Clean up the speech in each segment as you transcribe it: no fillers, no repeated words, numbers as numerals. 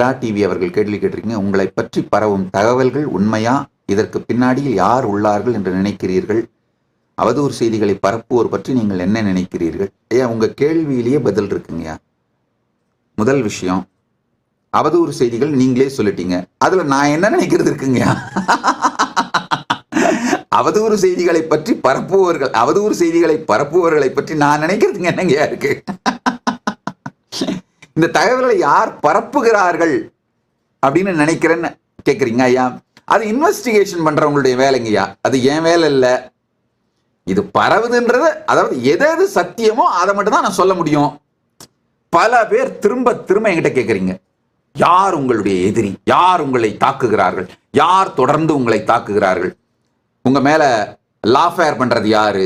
நிலா TV அவர்கள் கேள்வி கேட்டிருக்கீங்க. உங்களை பற்றி பரவும் தகவல்கள் உண்மையா? இதற்கு பின்னாடியில் யார் உள்ளார்கள் என்று நினைக்கிறீர்கள்? அவதூறு செய்திகளை பரப்புவோர் பற்றி நீங்கள் என்ன நினைக்கிறீர்கள்? ஐயா, உங்க கேள்வியிலேயே பதில் இருக்குங்கய்யா. முதல் விஷயம், அவதூறு செய்திகள் நீங்களே சொல்லிட்டீங்க. அதுல நான் என்ன நினைக்கிறது இருக்குங்கய்யா? அவதூறு செய்திகளை பற்றி பரப்புவர்களை பற்றி நான் நினைக்கிறதுங்க என்னங்கய்யா இருக்கு? இந்த தகவல்களை யார் பரப்புகிறார்கள் அப்படின்னு நினைக்கிறேன்னு கேட்குறீங்க ஐயா. அது இன்வெஸ்டிகேஷன் பண்றவங்களுடைய வேலைங்கய்யா, அது என் வேலை இல்லை. இது பரவுதுன்றது, அதாவது எது சத்தியமோ அதை மட்டும் தான் நான் சொல்ல முடியும். பல பேர் திரும்ப என்கிட்ட கேட்குறீங்க, யார் உங்களுடைய எதிரி, யார் உங்களை தாக்குகிறார்கள், யார் தொடர்ந்து உங்களை தாக்குகிறார்கள், உங்க மேல லாஃபேர் பண்றது யாரு,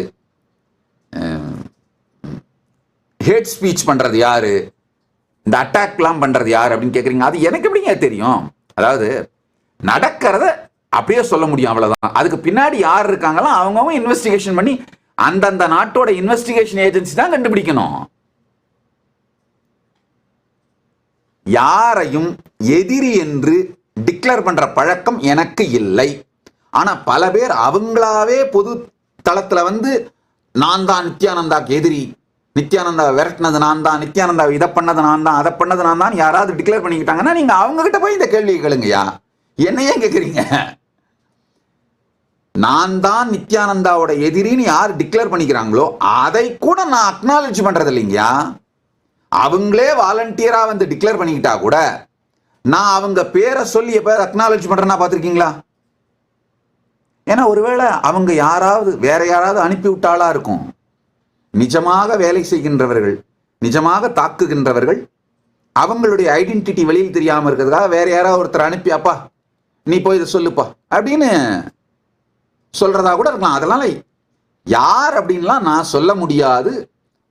ஹேட் ஸ்பீச் பண்றது யாரு, இந்த அட்டாக்லாம் பண்றது யாரு அப்படின்னு கேட்குறீங்க. அது எனக்கு எப்படிங்க தெரியும்? அதாவது நடக்கிறத அப்படியே சொல்ல முடியும், அவ்வளவுதான். அதுக்கு பின்னாடி யார் இருக்காங்களோ அவங்க இன்வெஸ்டிகேஷன் பண்ணி அந்தந்த நாட்டோட இன்வெஸ்டிகேஷன் ஏஜென்சி தான் கண்டுபிடிக்கணும். யாரையும் எதிரி என்று டிக்ளேர் பண்ற பழக்கம் எனக்கு இல்லை. ஆனா பல பேர் அவங்களாவே பொது தளத்துல நான் தான் நித்யானந்தாக்கு எதிரி, நித்யானந்தா விரட்டினது நான் தான், நித்யானந்தா இதை பண்ணது நான் தான், அதை பண்ணது நான் தான் யாராவது டிக்ளேர் பண்ணிக்கிட்டாங்கன்னா நீங்க அவங்க கிட்ட போய் இந்த கேள்வி கேளுங்கய்யா. என்னையே கேட்குறீங்க? நான் தான் நித்யானந்தாவோட எதிரின்னு யார் டிக்ளேர் பண்ணிக்கிறாங்களோ அதை கூட நான் அக்னாலஜ் பண்றது இல்லைங்கய்யா. அவங்களே வாலண்டியரா டிக்ளேர் பண்ணிக்கிட்டா கூட நான் அவங்க பேரை சொல்லி எப்ப அக்னாலஜ் பண்றேன்னா பார்த்துருக்கீங்களா? ஏன்னா ஒருவேளை அவங்க வேற யாராவது அனுப்பி விட்டாளா இருக்கும். நிஜமாக வேலை செய்கின்றவர்கள், நிஜமாக தாக்குகின்றவர்கள், அவங்களுடைய ஐடென்டிட்டி வெளியில் தெரியாம இருக்கிறதுக்காக வேற யாராவது ஒருத்தர் அனுப்பி, அப்பா நீ போய் இதை சொல்லுப்பா அப்படின்னு சொல்றதா கூட இருக்கலாம். அதனால யார் அப்படின்லாம் நான் சொல்ல முடியாது,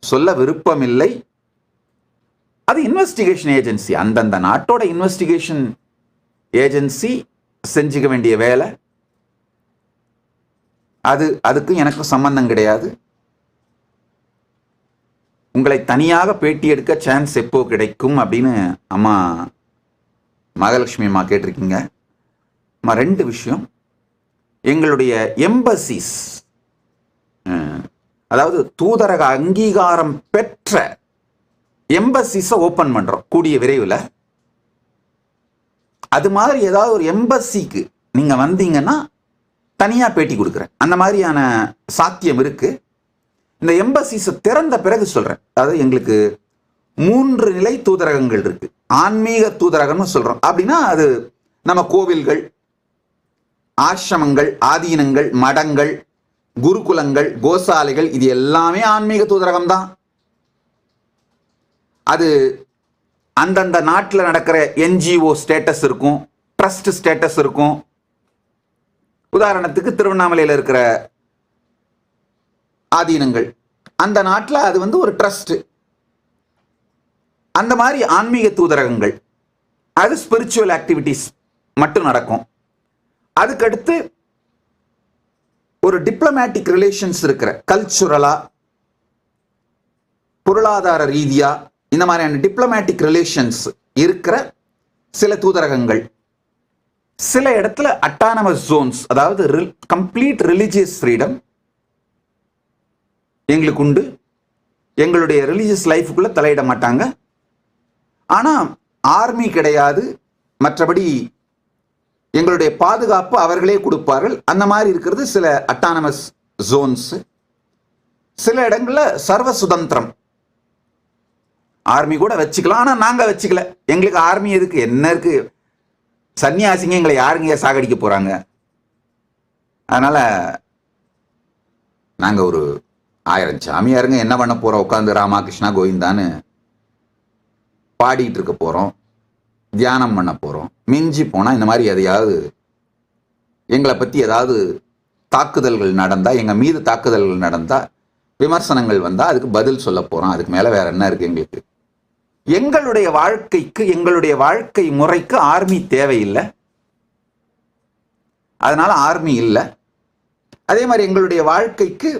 சொல்ல விருப்பம் இல்லை. அது இன்வெஸ்டிகேஷன் ஏஜென்சி, அந்தந்த நாட்டோட இன்வெஸ்டிகேஷன் ஏஜென்சி செஞ்சுக்க வேண்டிய வேலை. அதுக்கு எனக்கு சம்பந்தம் கிடையாது. உங்களை தனியாக பேட்டி எடுக்க சான்ஸ் எப்போ கிடைக்கும் அப்படின்னு அம்மா மகாலட்சுமி அம்மா கேட்டிருக்கீங்க. அம்மா, ரெண்டு விஷயம். எங்களுடைய எம்பசிஸ், அதாவது தூதரக அங்கீகாரம் பெற்ற எம்பசிஸை ஓப்பன் பண்றோம் கூடிய விரைவில். அது மாதிரி ஏதாவது ஒரு எம்பசிக்கு நீங்க வந்தீங்கன்னா தனியா பேட்டி கொடுக்குறேன். அந்த மாதிரியான சாத்தியம் இருக்கு. இந்த எம்பசிஸை திறந்த பிறகு சொல்றேன். அதாவது எங்களுக்கு 3 நிலை தூதரகங்கள் இருக்கு. ஆன்மீக தூதரகம்னு சொல்றோம். அப்படின்னா அது நம்ம கோவில்கள், ஆசிரமங்கள், ஆதீனங்கள், மடங்கள், குருகுலங்கள், கோசாலைகள், இது எல்லாமே ஆன்மீக தூதரகம் தான். அது அந்தந்த நாட்டில் நடக்கிற என்ஜிஓ ஸ்டேட்டஸ் இருக்கும், ட்ரஸ்ட் ஸ்டேட்டஸ் இருக்கும். உதாரணத்துக்கு திருவண்ணாமலையில் இருக்கிற ஆதீனங்கள், அந்த நாட்டில் அது ஒரு ட்ரஸ்ட். அந்த மாதிரி ஆன்மீக தூதரகங்கள், அது ஸ்பிரிச்சுவல் ஆக்டிவிட்டிஸ் மட்டும் நடக்கும். அதுக்கடுத்து ஒரு டிப்ளமேட்டிக் ரிலேஷன்ஸ் இருக்கிற, கல்ச்சுரலா, பொருளாதார ரீதியா இந்த மாதிரியான டிப்ளமேட்டிக் ரிலேஷன்ஸ் இருக்கிற சில தூதரகங்கள். சில இடத்துல அட்டானமஸ் ஜோன்ஸ், அதாவது கம்ப்ளீட் ரிலிஜியஸ் ஃப்ரீடம் எங்களுக்கு உண்டு. எங்களுடைய ரிலீஜியஸ் லைஃபுக்குள்ள தலையிட மாட்டாங்க. ஆனா ஆர்மி கிடையாது. மற்றபடி எங்களுடைய பாதுகாப்பு அவர்களே கொடுப்பார்கள். அந்த மாதிரி இருக்கிறது சில அட்டானமஸ் ஜோன்ஸ். சில இடங்கள்ல சர்வ சுதந்திரம், ஆர்மி கூட வச்சுக்கலாம். ஆனா நாங்க வச்சுக்கல. எங்களுக்கு ஆர்மி எதுக்கு, என்ன இருக்கு, சன்னியாசிங்க எங்களை யாருங்க சாகடிக்க போறாங்க. அதனால நாங்க ஒரு 1000 சாமியாருங்க என்ன பண்ண போறோம், உட்காந்து ராமகிருஷ்ணா கோவிந்தான்னு பாடிட்டு இருக்க போறோம், தியானம் பண்ண போறோம். மிஞ்சி போனா இந்த மாதிரி எதையாவது எங்களை பத்தி ஏதாவது தாக்குதல்கள் நடந்தா, எங்க மீது தாக்குதல்கள் நடந்தா, விமர்சனங்கள் வந்தா அதுக்கு பதில் சொல்ல போறோம். அதுக்கு மேல வேற என்ன இருக்கு எங்களுக்கு? எங்களுடைய வாழ்க்கைக்கு, எங்களுடைய வாழ்க்கை முறைக்கு ஆர்மி தேவையில்லை. அதனால ஆர்மி இல்லை. அதே மாதிரி எங்களுடைய வாழ்க்கைக்கு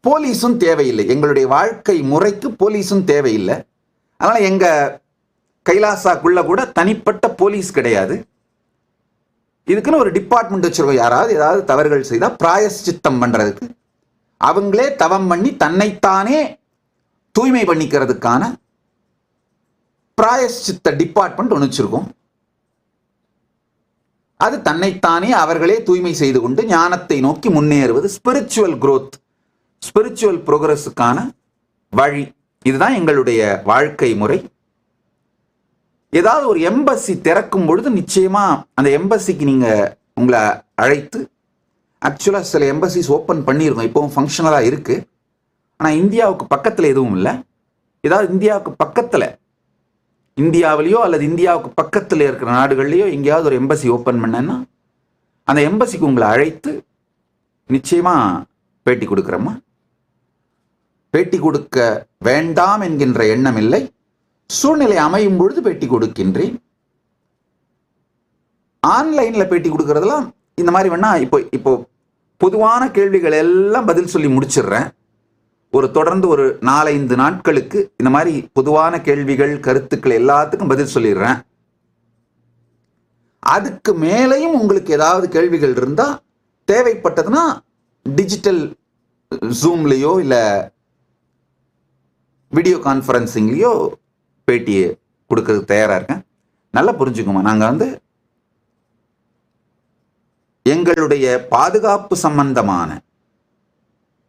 போலீஸும் தேவையில்லை. எங்களுடைய வாழ்க்கை முறைக்கு போலீஸும் தேவையில்லை. அதனால எங்க கைலாசாக்குள்ள கூட தனிப்பட்ட போலீஸ் கிடையாது. இதுக்குன்னு ஒரு டிபார்ட்மெண்ட் வச்சிருக்கோம். யாராவது ஏதாவது தவறுகள் செய்தா பிராயஷ்சித்தம் பண்றதுக்கு அவங்களே தவம் பண்ணி தன்னைத்தானே தூய்மை பண்ணிக்கிறதுக்கான பிராயஷ்சித்த டிபார்ட்மெண்ட் ஒன்று வச்சிருக்கோம். அது தன்னைத்தானே அவர்களே தூய்மை செய்து கொண்டு ஞானத்தை நோக்கி முன்னேறுவது ஸ்பிரிச்சுவல் குரோத், ஸ்பிரிச்சுவல் ப்ரோக்ரஸுக்கான வழி. இதுதான் எங்களுடைய வாழ்க்கை முறை. ஏதாவது ஒரு எம்பசி திறக்கும் பொழுது நிச்சயமா அந்த எம்பசிக்கு நீங்க உங்களை அழைத்து, ஆக்சுவலா சில எம்பசிஸ் ஓப்பன் பண்ணியிருக்கோம், இப்போவும் ஃபங்க்ஷனலா இருக்கு. ஆனா இந்தியாவுக்கு பக்கத்துல எதுவும் இல்லை. ஏதாவது இந்தியாவுக்கு பக்கத்துல, இந்தியாவிலேயோ அல்லது இந்தியாவுக்கு பக்கத்தில் இருக்கிற நாடுகள்லையோ எங்கேயாவது ஒரு எம்பசி ஓப்பன் பண்ணேன்னா அந்த எம்பசிக்கு உங்களை அழைத்து நிச்சயமா பேட்டி கொடுக்குறோமா. பேட்டி கொடுக்க வேண்டாம் என்கின்ற எண்ணம் இல்லை. சூழ்நிலை அமையும் பொழுது பேட்டி கொடுக்கின்றேன். ஆன்லைன்ல பேட்டி கொடுக்கறதெல்லாம் இந்த மாதிரி வேணா இப்போ பொதுவான கேள்விகள் எல்லாம் பதில் சொல்லி முடிச்சிடுறேன். ஒரு தொடர்ந்து ஒரு 4-5 நாட்களுக்கு இந்த மாதிரி பொதுவான கேள்விகள் கருத்துக்கள் எல்லாத்துக்கும் பதில் சொல்லிடுறேன். அதுக்கு மேலேயும் உங்களுக்கு ஏதாவது கேள்விகள் இருந்தா தேவைப்பட்டதுன்னா டிஜிட்டல் ஜூம்லயோ இல்ல வீடியோ கான்ஃபரன்சிங்லயோ பேட்டியை கொடுக்கறதுக்கு தயாரா இருக்கேன். நல்லா புரிஞ்சுக்குமா, நாங்க எங்களுடைய பாதுகாப்பு சம்பந்தமான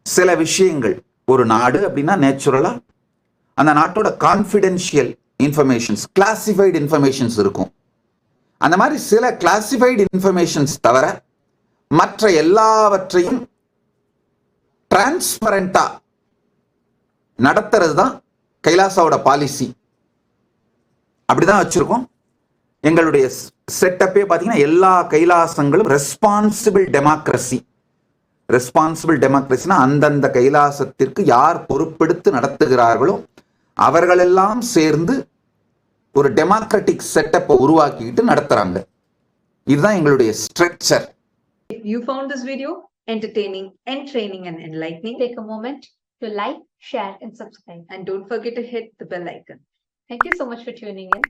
சில விஷயங்கள், ஒரு நாடு அப்படின்னா நேச்சுரலா அந்த நாட்டோட கான்ஃபிடென்ஷியல் இன்ஃபர்மேஷன்ஸ், கிளாசிஃபைடு இன்ஃபர்மேஷன்ஸ் இருக்கும். அந்த மாதிரி சில கிளாசிஃபைடு இன்ஃபர்மேஷன்ஸ் தவிர மற்ற எல்லாவற்றையும் டிரான்ஸ்பரண்டா நடத்துறது தான் கைலாசாவோட பாலிசி. அப்படிதான் வச்சிருக்கோம். எங்களுடைய செட்டப்பே பார்த்தீங்கன்னா எல்லா கைலாசங்களும் ரெஸ்பான்சிபிள் டெமோக்ரஸி. ரெஸ்பான்சிபிள் டெமோக்ரஸினா அந்தந்த கைலாசத்திற்கு யார் பொறுப்பெடுத்து நடத்துகிறார்களோ அவர்களெல்லாம் சேர்ந்து ஒரு டெமோக்ராட்டிக் செட்டப்பை உருவாக்கிட்டு நடத்துறாங்க. இதுதான் எங்களுடைய structure. If you found this video entertaining, entraining and enlightening, take a moment to like, share and subscribe. and don't forget to hit the bell icon. Thank you so much for tuning in.